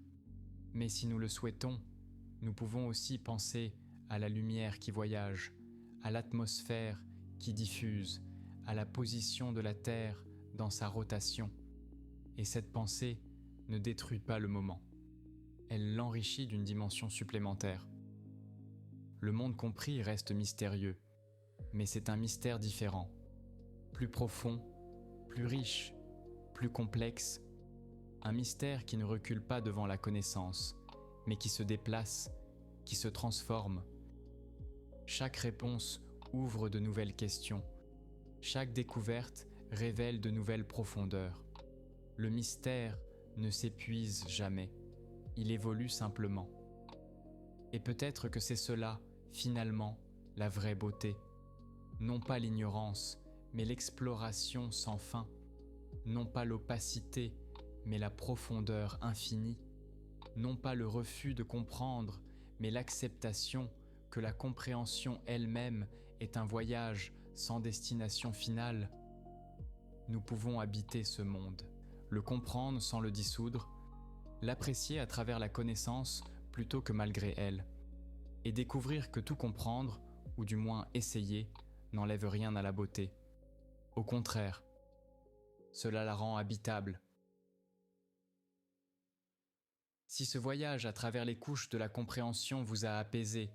mais si nous le souhaitons, nous pouvons aussi penser à la lumière qui voyage, à l'atmosphère qui diffuse, à la position de la Terre dans sa rotation. Et cette pensée ne détruit pas le moment. Elle l'enrichit d'une dimension supplémentaire. Le monde compris reste mystérieux, mais c'est un mystère différent, plus profond, plus riche, plus complexe, un mystère qui ne recule pas devant la connaissance, mais qui se déplace, qui se transforme. Chaque réponse ouvre de nouvelles questions, chaque découverte révèle de nouvelles profondeurs. Le mystère ne s'épuise jamais, il évolue simplement. Et peut-être que c'est cela, finalement, la vraie beauté. Non pas l'ignorance, mais l'exploration sans fin. Non pas l'opacité, mais la profondeur infinie. Non pas le refus de comprendre, mais l'acceptation que la compréhension elle-même est un voyage sans destination finale. Nous pouvons habiter ce monde, le comprendre sans le dissoudre, l'apprécier à travers la connaissance plutôt que malgré elle, et découvrir que tout comprendre, ou du moins essayer, n'enlève rien à la beauté. Au contraire, cela la rend habitable. Si ce voyage à travers les couches de la compréhension vous a apaisé,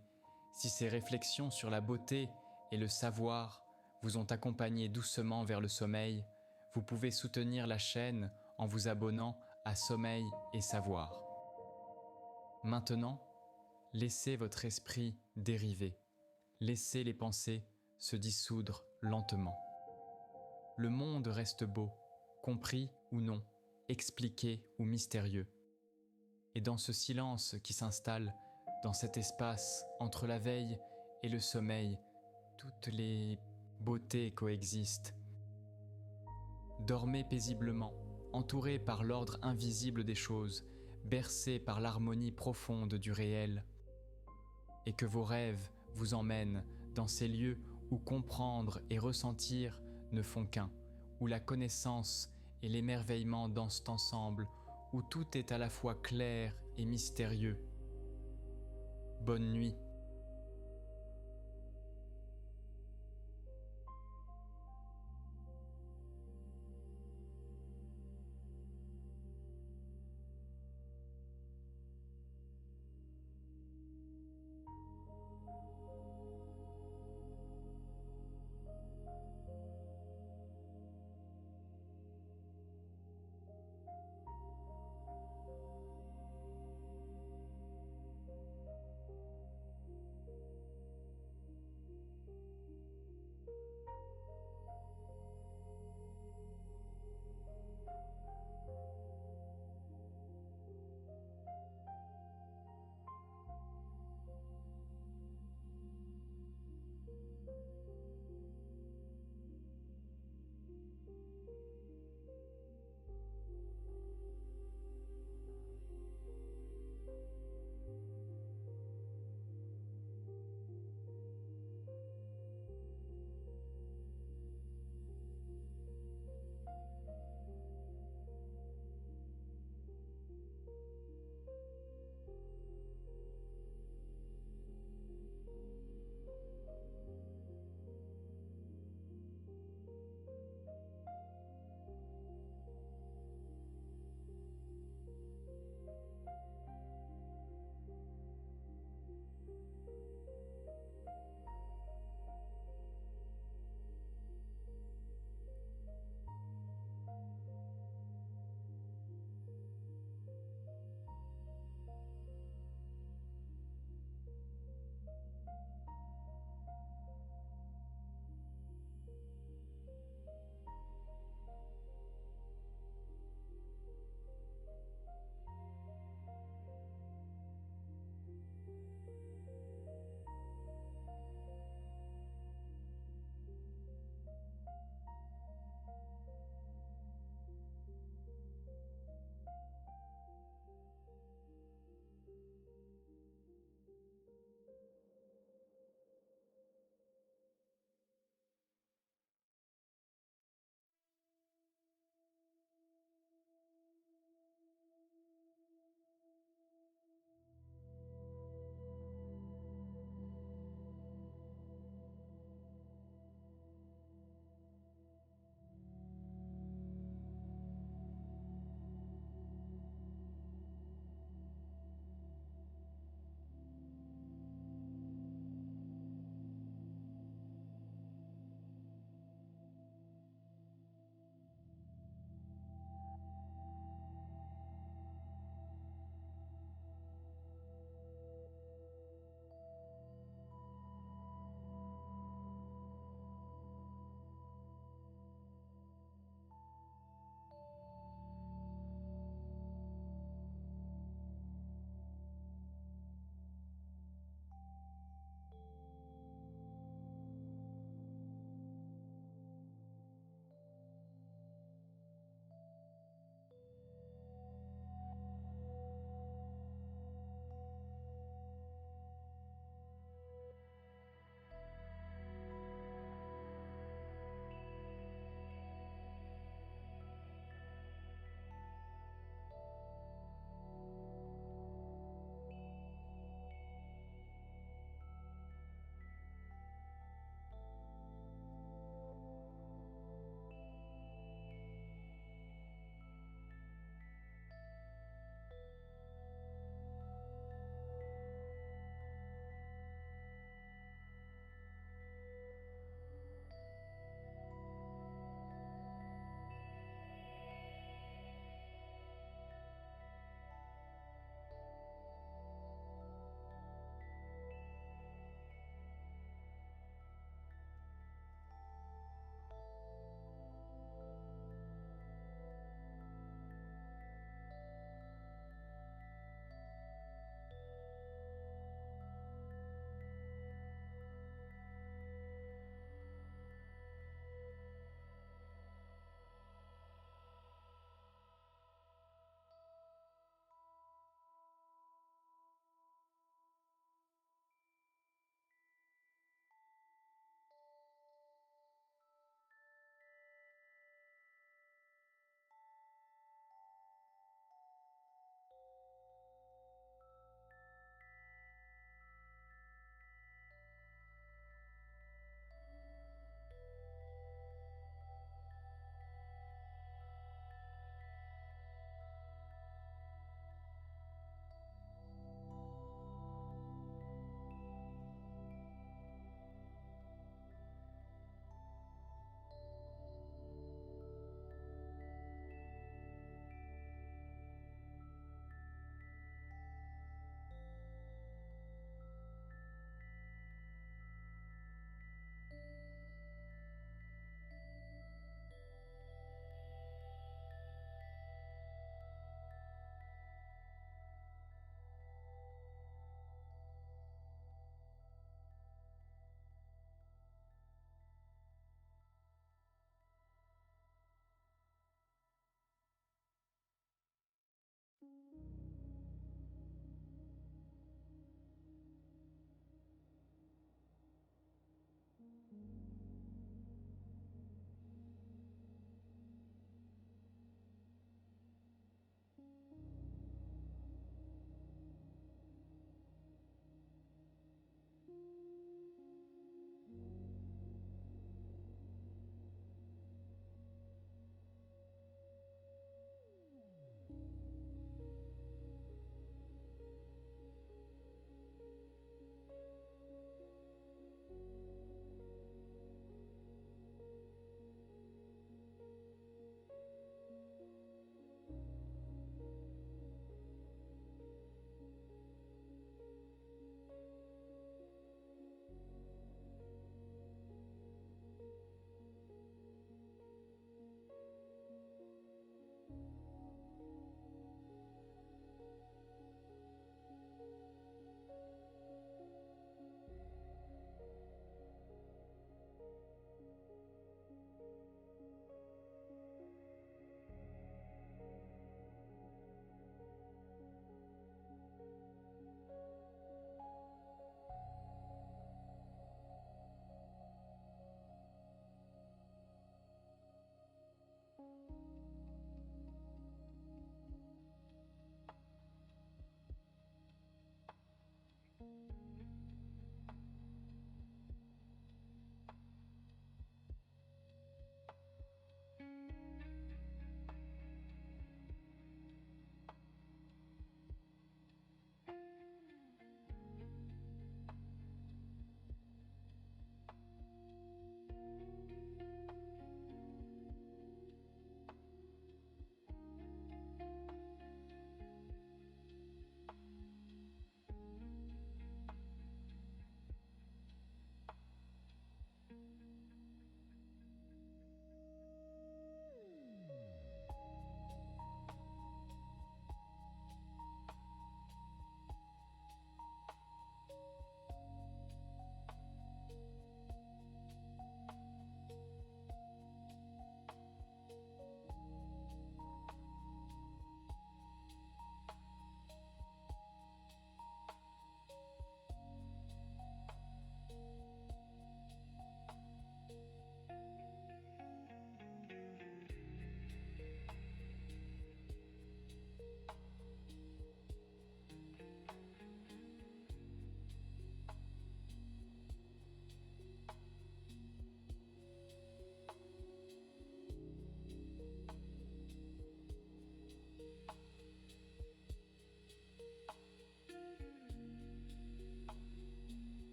si ces réflexions sur la beauté et le savoir vous ont accompagné doucement vers le sommeil, vous pouvez soutenir la chaîne en vous abonnant à Sommeil et Savoir. Maintenant, laissez votre esprit dériver, laissez les pensées se dissoudre lentement. Le monde reste beau, compris ou non, expliqué ou mystérieux. Et dans ce silence qui s'installe, dans cet espace entre la veille et le sommeil, toutes les beautés coexistent. Dormez paisiblement, entourés par l'ordre invisible des choses, bercés par l'harmonie profonde du réel. Et que vos rêves vous emmènent dans ces lieux où comprendre et ressentir ne font qu'un, où la connaissance et l'émerveillement dansent ensemble, où tout est à la fois clair et mystérieux. Bonne nuit.